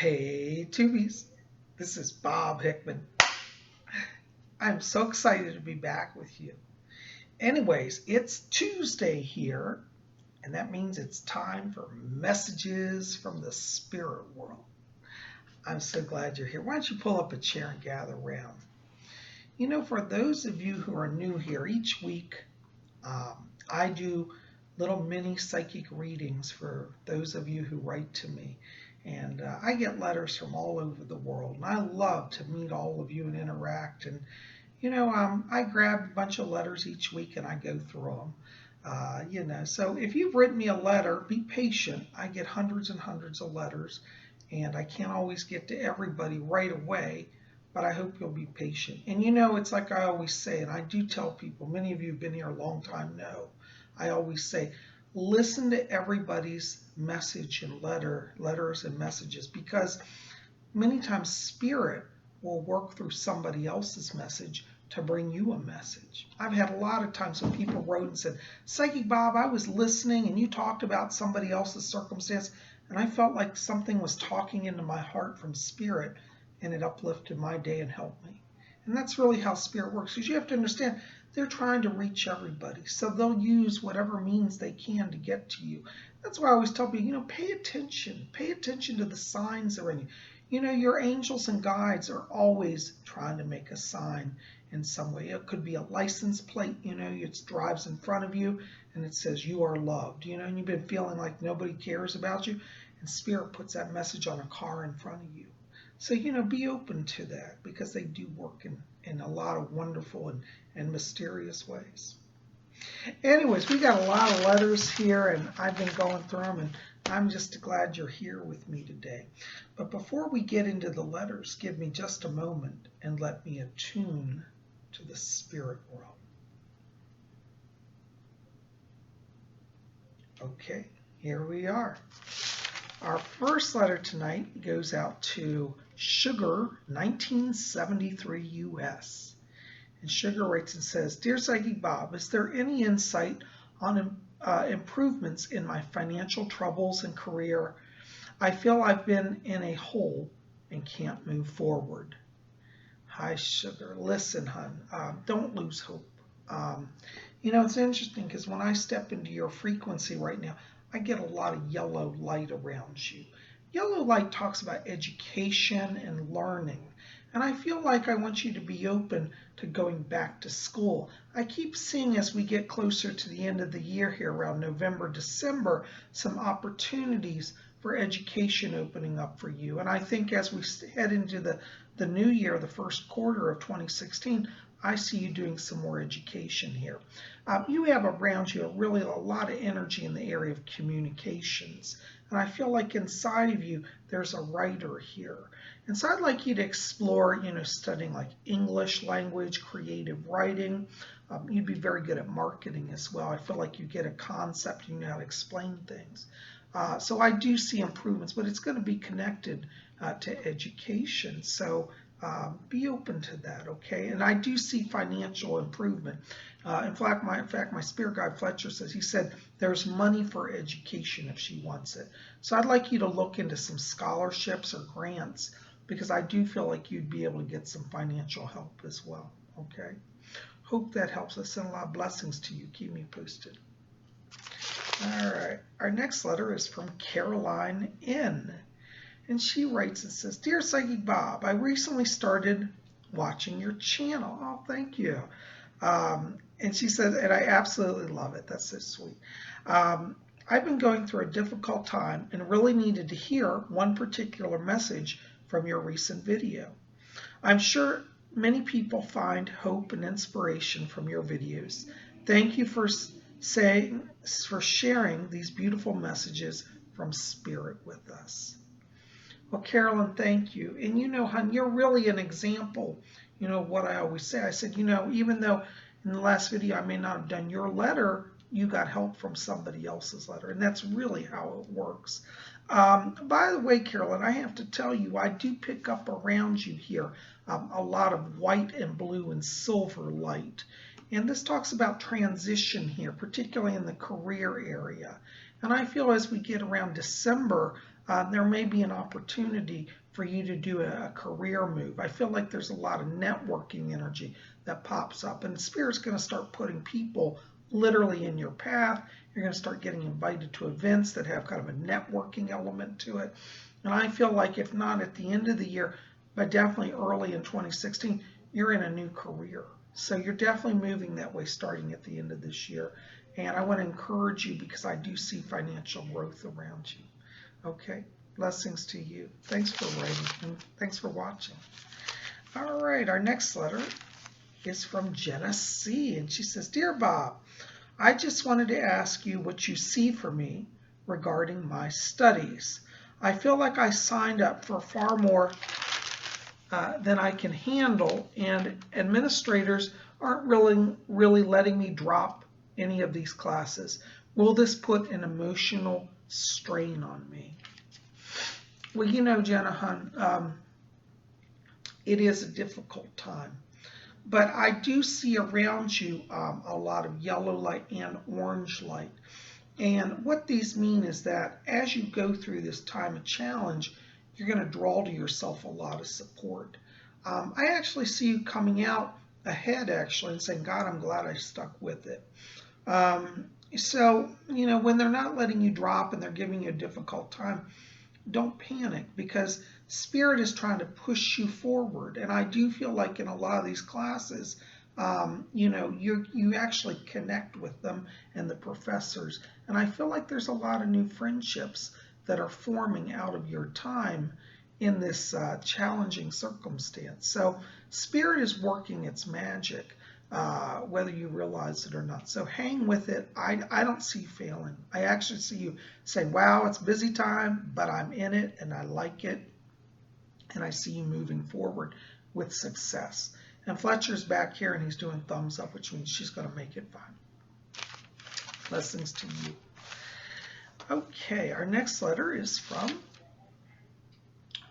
Hey, Tubies. This is Bob Hickman. I'm so excited to be back with you. Anyways, it's Tuesday here, and that means it's time for messages from the spirit world. I'm so glad you're here. Why don't you pull up a chair and gather around? You know, for those of you who are new here, each week I do little mini psychic readings for those of you who write to me. And I get letters from all over the world, and I love to meet all of you and interact. And I grab a bunch of letters each week and I go through them. So if you've written me a letter, be patient. I get hundreds and hundreds of letters, and I can't always get to everybody right away, but I hope you'll be patient. And it's like I always say, and I do tell people, many of you who've been here a long time know, I always say, listen to everybody's message and letters and messages, because many times spirit will work through somebody else's message to bring you a message. I've had a lot of times when people wrote and said, Psychic Bob, I was listening and you talked about somebody else's circumstance, and I felt like something was talking into my heart from spirit, and it uplifted my day and helped me. And that's really how spirit works, because you have to understand they're trying to reach everybody. So they'll use whatever means they can to get to you. That's why I always tell people, pay attention. Pay attention to the signs that are in you. Your angels and guides are always trying to make a sign in some way. It could be a license plate, it drives in front of you and it says you are loved, and you've been feeling like nobody cares about you, and spirit puts that message on a car in front of you. So, be open to that, because they do work in a lot of wonderful and mysterious ways. Anyways, we got a lot of letters here, and I've been going through them, and I'm just glad you're here with me today. But before we get into the letters, give me just a moment and let me attune to the spirit world. Okay, here we are. Our first letter tonight goes out to Sugar, 1973 US. And Sugar writes and says, Dear Psychic Bob, is there any insight on improvements in my financial troubles and career? I feel I've been in a hole and can't move forward. Hi, Sugar. Listen, hon, don't lose hope. It's interesting, because when I step into your frequency right now, I get a lot of yellow light around you. Yellow light talks about education and learning. And I feel like I want you to be open to going back to school. I keep seeing, as we get closer to the end of the year here, around November, December, some opportunities for education opening up for you. And I think as we head into the new year, the first quarter of 2016, I see you doing some more education here. You have around you really a lot of energy in the area of communications. And I feel like inside of you, there's a writer here. And so I'd like you to explore, studying like English language, creative writing. You'd be very good at marketing as well. I feel like you get a concept, you know how to explain things. So I do see improvements, but it's going to be connected to education. So be open to that, okay? And I do see financial improvement. In fact, my spirit guide Fletcher says, he said, there's money for education if she wants it. So I'd like you to look into some scholarships or grants, because I do feel like you'd be able to get some financial help as well, okay? Hope that helps. I send a lot of blessings to you. Keep me posted. All right, our next letter is from Caroline N. And she writes and says, Dear Psychic Bob, I recently started watching your channel. Oh, thank you. And she said, and I absolutely love it. That's so sweet. I've been going through a difficult time and really needed to hear one particular message from your recent video. I'm sure many people find hope and inspiration from your videos. Thank you for sharing these beautiful messages from spirit with us. Well, Carolyn, thank you. And hon, you're really an example, what I always say. I said, even though in the last video I may not have done your letter, you got help from somebody else's letter. And that's really how it works. By the way, Carolyn, I have to tell you, I do pick up around you here a lot of white and blue and silver light. And this talks about transition here, particularly in the career area. And I feel as we get around December, there may be an opportunity for you to do a career move. I feel like there's a lot of networking energy that pops up, and Spirit's going to start putting people literally in your path. You're going to start getting invited to events that have kind of a networking element to it. And I feel like if not at the end of the year, but definitely early in 2016, you're in a new career. So you're definitely moving that way starting at the end of this year. And I want to encourage you because I do see financial growth around you. Okay, blessings to you. Thanks for writing and thanks for watching. All right, our next letter is from Jenna C. And she says, Dear Bob, I just wanted to ask you what you see for me regarding my studies. I feel like I signed up for far more than I can handle, and administrators aren't really letting me drop any of these classes. Will this put an emotional strain on me? Well, you know, Jenna, hon, it is a difficult time. But I do see around you a lot of yellow light and orange light. And what these mean is that as you go through this time of challenge, you're going to draw to yourself a lot of support. I actually see you coming out ahead, actually, and saying, God, I'm glad I stuck with it. So, you know, when they're not letting you drop and they're giving you a difficult time, don't panic, because Spirit is trying to push you forward. And I do feel like in a lot of these classes, you know, you actually connect with them and the professors. And I feel like there's a lot of new friendships that are forming out of your time in this challenging circumstance. So Spirit is working its magic, whether you realize it or not. So hang with it. I don't see you failing. I actually see you saying, wow, it's busy time, but I'm in it and I like it. And I see you moving forward with success. And Fletcher's back here and he's doing thumbs up, which means she's going to make it fine. Blessings to you. Okay, our next letter is from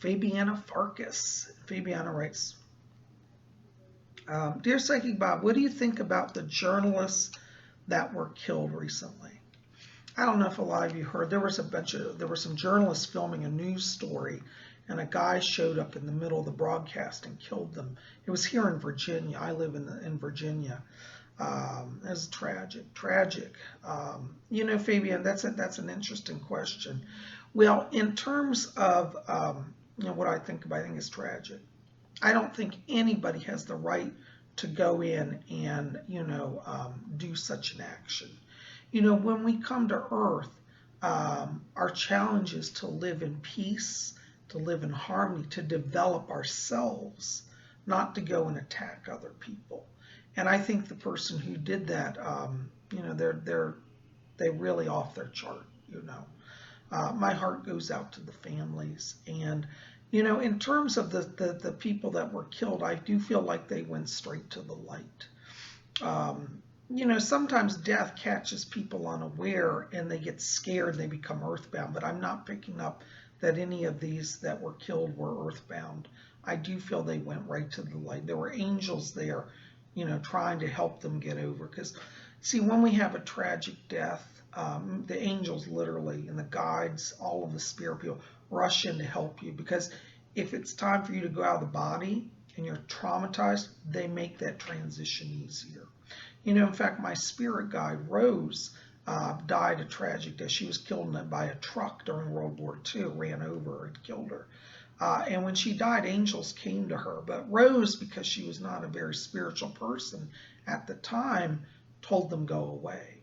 Fabiana Farkas. Fabiana writes, Dear Psychic Bob, what do you think about the journalists that were killed recently? I don't know if a lot of you heard, there were some journalists filming a news story, and a guy showed up in the middle of the broadcast and killed them. It was here in Virginia. I live in Virginia. It was tragic. You know, Fabian, that's an interesting question. Well, in terms of you know, what I think about, I think it's tragic. I don't think anybody has the right to go in and, you know, do such an action. You know, when we come to Earth, our challenge is to live in peace, to live in harmony, to develop ourselves, not to go and attack other people. And I think the person who did that, you know, they're really off their chart. You know, my heart goes out to the families. And you know, in terms of the people that were killed, I do feel like they went straight to the light. You know, sometimes death catches people unaware and they get scared and they become earthbound, but I'm not picking up that any of these that were killed were earthbound. I do feel they went right to the light. There were angels there, you know, trying to help them get over. Because, see, when we have a tragic death, the angels literally and the guides, all of the spirit people, rush in to help you. Because if it's time for you to go out of the body and you're traumatized, they make that transition easier. You know, in fact, my spirit guide, Rose, died a tragic death. She was killed by a truck during World War II, ran over her and killed her. And when she died, angels came to her. But Rose, because she was not a very spiritual person at the time, told them go away.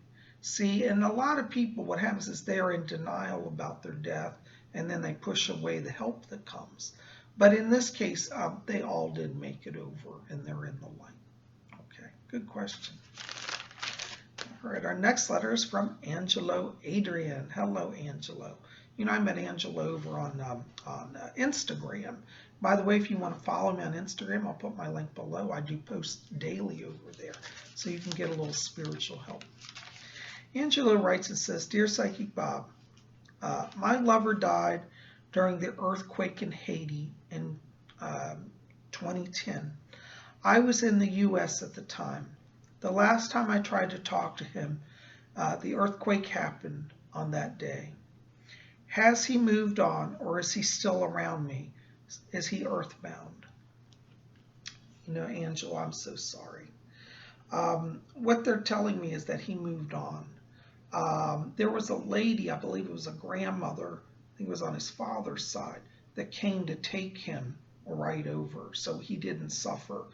See, and a lot of people, what happens is they're in denial about their death, and then they push away the help that comes. But in this case, they all did make it over, and they're in the light. Okay, good question. All right, our next letter is from Angelo Adrian. Hello, Angelo. You know, I met Angelo over on Instagram. By the way, if you want to follow me on Instagram, I'll put my link below. I do post daily over there, so you can get a little spiritual help. Angelo writes and says, Dear Psychic Bob, my lover died during the earthquake in Haiti in 2010. I was in the U.S. at the time. The last time I tried to talk to him, the earthquake happened on that day. Has he moved on, or is he still around me? Is he earthbound? You know, Angelo, I'm so sorry. What they're telling me is that he moved on. There was a lady, I believe it was a grandmother, I think it was on his father's side, that came to take him right over, so he didn't suffer.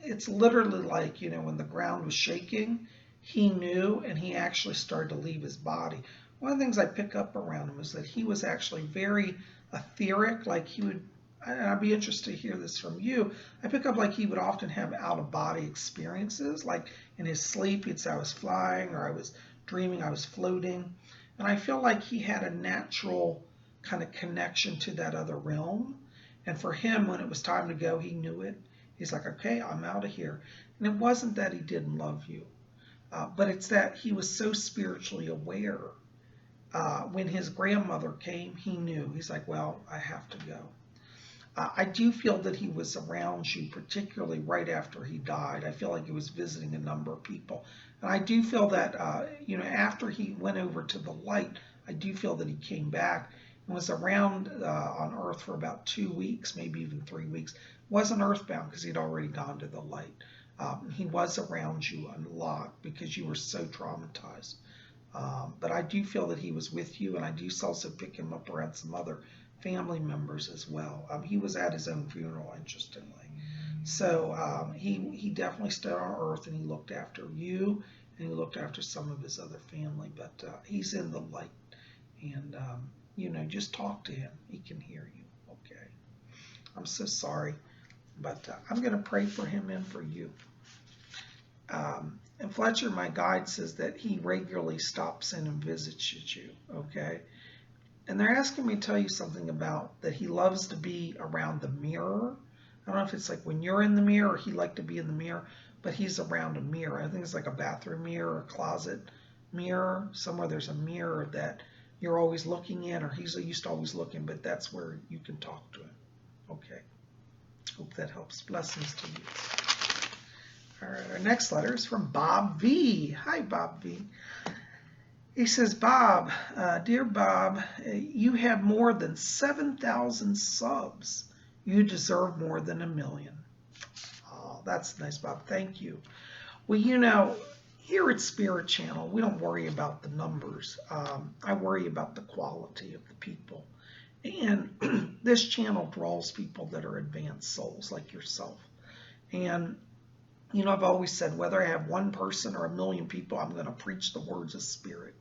It's literally like, you know, when the ground was shaking, he knew, and he actually started to leave his body. One of the things I pick up around him is that he was actually very etheric, like he would, and I'd be interested to hear this from you, I pick up like he would often have out-of-body experiences, like in his sleep he'd say I was flying, or I was dreaming, I was floating, and I feel like he had a natural kind of connection to that other realm, and for him, when it was time to go, he knew it. He's like, okay, I'm out of here. And it wasn't that he didn't love you, but it's that he was so spiritually aware. When his grandmother came, he knew. He's like, well, I have to go. I do feel that he was around you, particularly right after he died. I feel like he was visiting a number of people. And I do feel that, you know, after he went over to the light, I do feel that he came back and was around on Earth for about 2 weeks, maybe even 3 weeks. Wasn't earthbound because he'd already gone to the light. He was around you a lot because you were so traumatized. But I do feel that he was with you, and I do also pick him up around some other family members as well. He was at his own funeral, interestingly. So he definitely stayed on Earth, and he looked after you, and he looked after some of his other family. But he's in the light, and you know, just talk to him. He can hear you. Okay. I'm so sorry, but I'm going to pray for him and for you. And Fletcher, my guide, says that he regularly stops in and visits you, okay? And they're asking me to tell you something about that he loves to be around the mirror. I don't know if it's like when you're in the mirror or he liked to be in the mirror, but he's around a mirror. I think it's like a bathroom mirror or a closet mirror. Somewhere there's a mirror that you're always looking in, or he's used to always looking, but that's where you can talk to him, okay? Hope that helps. Blessings to you. All right, our next letter is from Bob V. Hi, Bob V. He says, Bob, dear Bob, you have more than 7,000 subs. You deserve more than 1 million. Oh, that's nice, Bob. Thank you. Well, you know, here at Spirit Channel, we don't worry about the numbers. I worry about the quality of the people. And this channel draws people that are advanced souls like yourself. And you know, I've always said, whether I have 1 person or 1 million people, I'm going to preach the words of Spirit.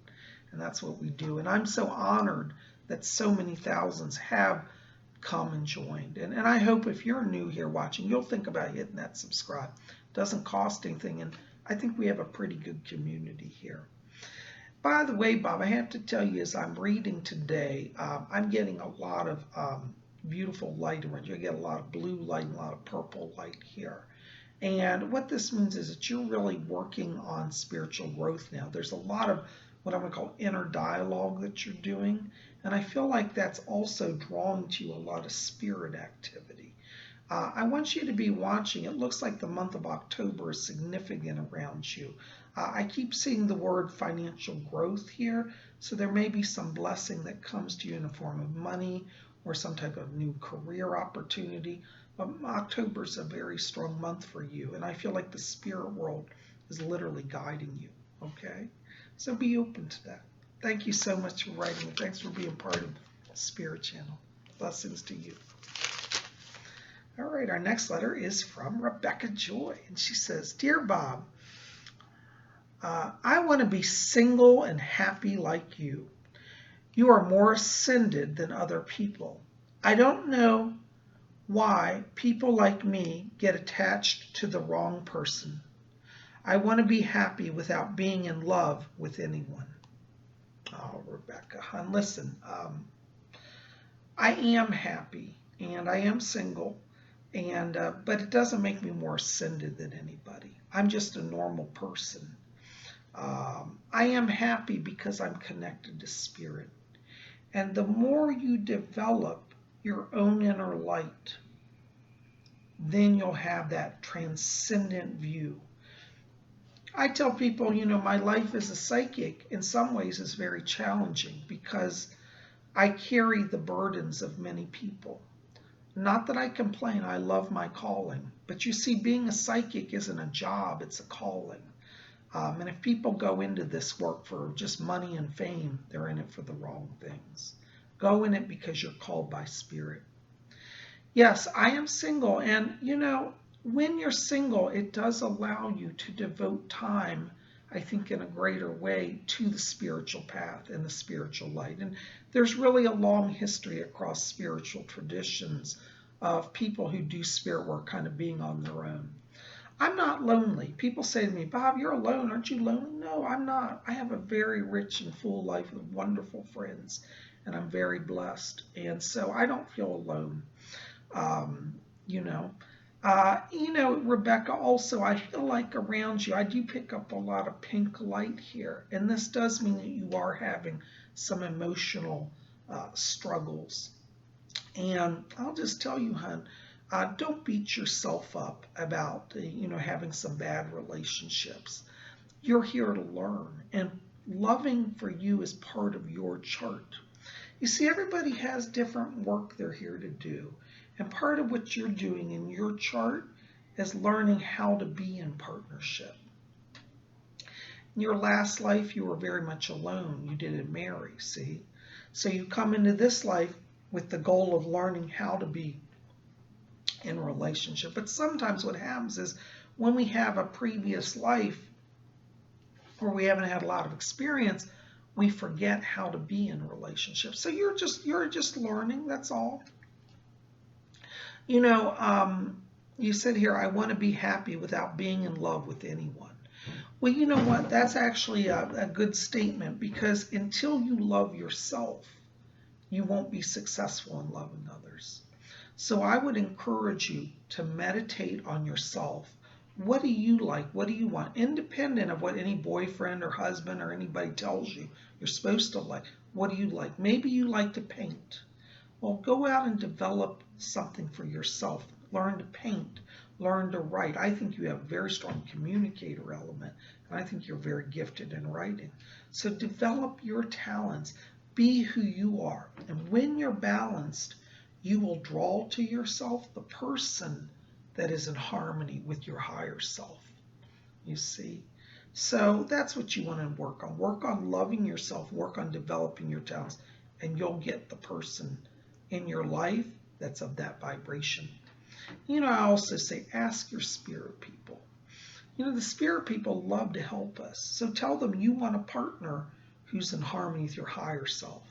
And that's what we do. And I'm so honored that so many thousands have come and joined. And I hope if you're new here watching, you'll think about hitting that subscribe. It doesn't cost anything. And I think we have a pretty good community here. By the way, Bob, I have to tell you, as I'm reading today, I'm getting a lot of beautiful light around you. I get a lot of blue light and a lot of purple light here. And what this means is that you're really working on spiritual growth now. There's a lot of what I'm going to call inner dialogue that you're doing. And I feel like that's also drawing to you a lot of spirit activity. I want you to be watching. It looks like the month of October is significant around you. I keep seeing the word financial growth here. So there may be some blessing that comes to you in the form of money or some type of new career opportunity. October is a very strong month for you, and I feel like the spirit world is literally guiding you, okay? So be open to that. Thank you so much for writing, and thanks for being part of the Spirit Channel. Blessings to you. All right, our next letter is from Rebecca Joy, and she says, Dear Bob, I want to be single and happy like you. You are more ascended than other people. I don't know why people like me get attached to the wrong person. I want to be happy without being in love with anyone. Oh, Rebecca, hon, listen, I am happy and I am single, and but it doesn't make me more ascended than anybody. I'm just a normal person. I am happy because I'm connected to spirit. And the more you develop your own inner light, then you'll have that transcendent view. I tell people, you know, my life as a psychic in some ways is very challenging because I carry the burdens of many people. Not that I complain, I love my calling. But you see, being a psychic isn't a job, it's a calling. And if people go into this work for just money and fame, they're in it for the wrong things. Go in it because you're called by spirit. Yes, I am single, and you know, when you're single, it does allow you to devote time, I think, in a greater way to the spiritual path and the spiritual light. And there's really a long history across spiritual traditions of people who do spirit work kind of being on their own. I'm not lonely. People say to me, Bob, you're alone. Aren't you lonely? No, I'm not. I have a very rich and full life with wonderful friends, and I'm very blessed. And so I don't feel alone. Um, you know, Rebecca, also, I feel like around you, I do pick up a lot of pink light here. And this does mean that you are having some emotional struggles. And I'll just tell you, hon, don't beat yourself up about, having some bad relationships. You're here to learn, and loving for you is part of your chart. You see, everybody has different work they're here to do. And part of what you're doing in your chart is learning how to be in partnership. In your last life, you were very much alone. You didn't marry, see? So you come into this life with the goal of learning how to be in a relationship. But sometimes what happens is when we have a previous life where we haven't had a lot of experience, we forget how to be in relationships. So you're just learning, that's all. You said here, I want to be happy without being in love with anyone. Well, you know what? That's actually a good statement, because until you love yourself, you won't be successful in loving others. So I would encourage you to meditate on yourself. What do you like? What do you want? Independent of what any boyfriend or husband or anybody tells you you're supposed to like. What do you like? Maybe you like to paint. Well, go out and develop something for yourself. Learn to paint, learn to write. I think you have a very strong communicator element, and I think you're very gifted in writing. So develop your talents. Be who you are. And when you're balanced, you will draw to yourself the person that is in harmony with your higher self. You see? So that's what you want to work on. Work on loving yourself, work on developing your talents, and you'll get the person in your life that's of that vibration. I also say, ask your spirit people. The spirit people love to help us. So tell them you want a partner who's in harmony with your higher self.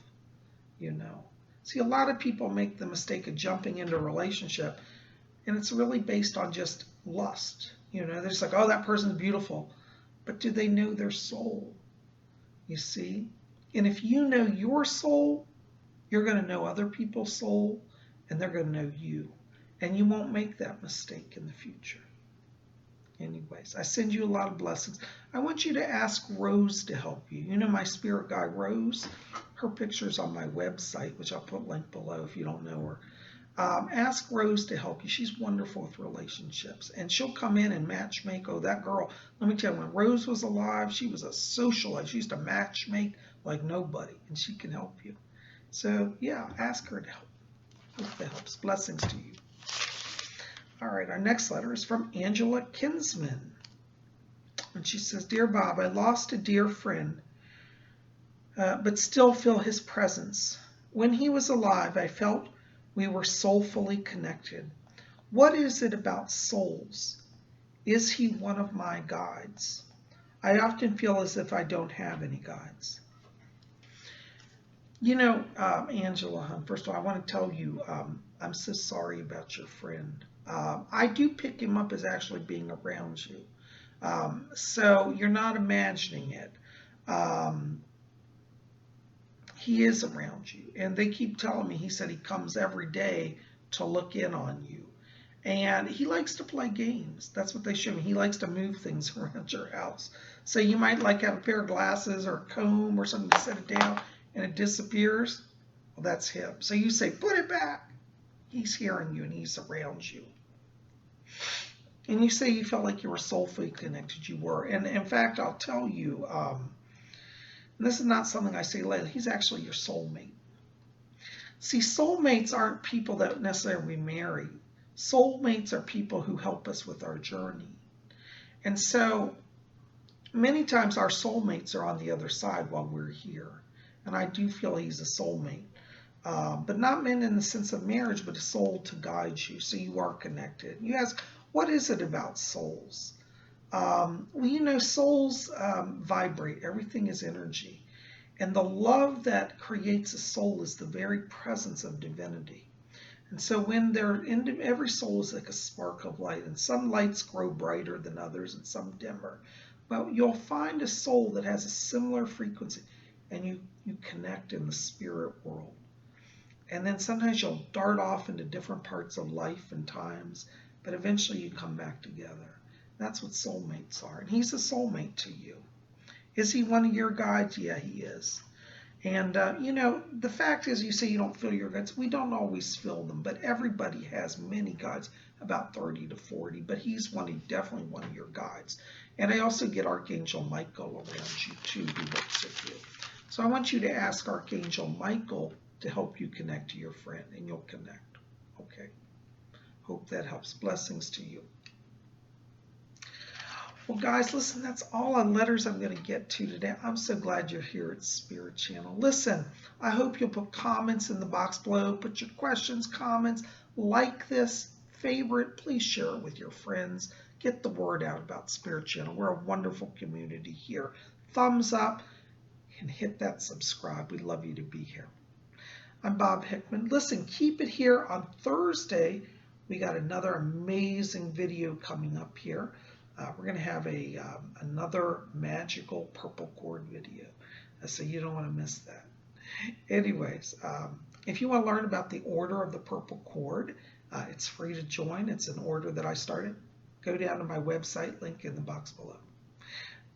See, a lot of people make the mistake of jumping into a relationship, and it's really based on just lust. They're just like, oh, that person's beautiful. But do they know their soul? You see? And if you know your soul, you're going to know other people's soul, and they're going to know you. And you won't make that mistake in the future. Anyways, I send you a lot of blessings. I want you to ask Rose to help you. My spirit guide, Rose. Her picture's on my website, which I'll put a link below if you don't know her. Ask Rose to help you. She's wonderful with relationships. And she'll come in and match make. Oh, that girl, let me tell you, when Rose was alive, she was a socialite. She used to match make like nobody, and she can help you. So, yeah, ask her to help. Hope that helps. Blessings to you. All right, our next letter is from Angela Kinsman. And she says, Dear Bob, I lost a dear friend, but still feel his presence. When he was alive, I felt we were soulfully connected. What is it about souls? Is he one of my guides? I often feel as if I don't have any guides. Angela, first of all, I want to tell you, I'm so sorry about your friend. I do pick him up as actually being around you. So you're not imagining it. He is around you. And they keep telling me, he said he comes every day to look in on you. And he likes to play games. That's what they show me. He likes to move things around your house. So you might like have a pair of glasses or a comb or something to set it down, and it disappears. Well, that's him. So you say, put it back. He's hearing you and he's around you. And you say you felt like you were soulfully connected. You were. And in fact, I'll tell you, and this is not something I say lightly, he's actually your soulmate. See, soulmates aren't people that necessarily marry. Soulmates are people who help us with our journey. And so many times our soulmates are on the other side while we're here. And I do feel he's a soulmate. But not meant in the sense of marriage, but a soul to guide you. So you are connected. You ask, what is it about souls? Well, you know, souls vibrate. Everything is energy. And the love that creates a soul is the very presence of divinity. And so when they're in, every soul is like a spark of light, and some lights grow brighter than others and some dimmer. Well, you'll find a soul that has a similar frequency, and you connect in the spirit world. And then sometimes you'll dart off into different parts of life and times, but eventually you come back together. That's what soulmates are. And he's a soulmate to you. Is he one of your guides? Yeah, he is. And, you know, the fact is, you say you don't feel your guides. We don't always feel them, but everybody has many guides, about 30 to 40. But he's definitely one of your guides. And I also get Archangel Michael around you, too, who works with you. So I want you to ask Archangel Michael to help you connect to your friend, and you'll connect. Okay. Hope that helps. Blessings to you. Well, guys, listen, that's all the letters I'm going to get to today. I'm so glad you're here at Spirit Channel. Listen, I hope you'll put comments in the box below. Put your questions, comments, like this, favorite. Please share it with your friends. Get the word out about Spirit Channel. We're a wonderful community here. Thumbs up and hit that subscribe. We'd love you to be here. I'm Bob Hickman. Listen, keep it here on Thursday. We got another amazing video coming up here. We're going to have another magical purple cord video, so you don't want to miss that. Anyways, if you want to learn about the order of the purple cord, it's free to join. It's an order that I started. Go down to my website, link in the box below.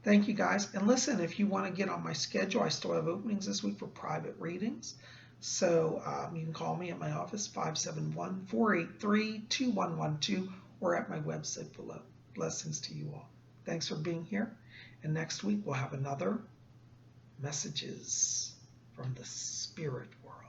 Thank you, guys. And listen, if you want to get on my schedule, I still have openings this week for private readings. So you can call me at my office, 571-483-2112, or at my website below. Blessings to you all. Thanks for being here. And next week we'll have another messages from the spirit world.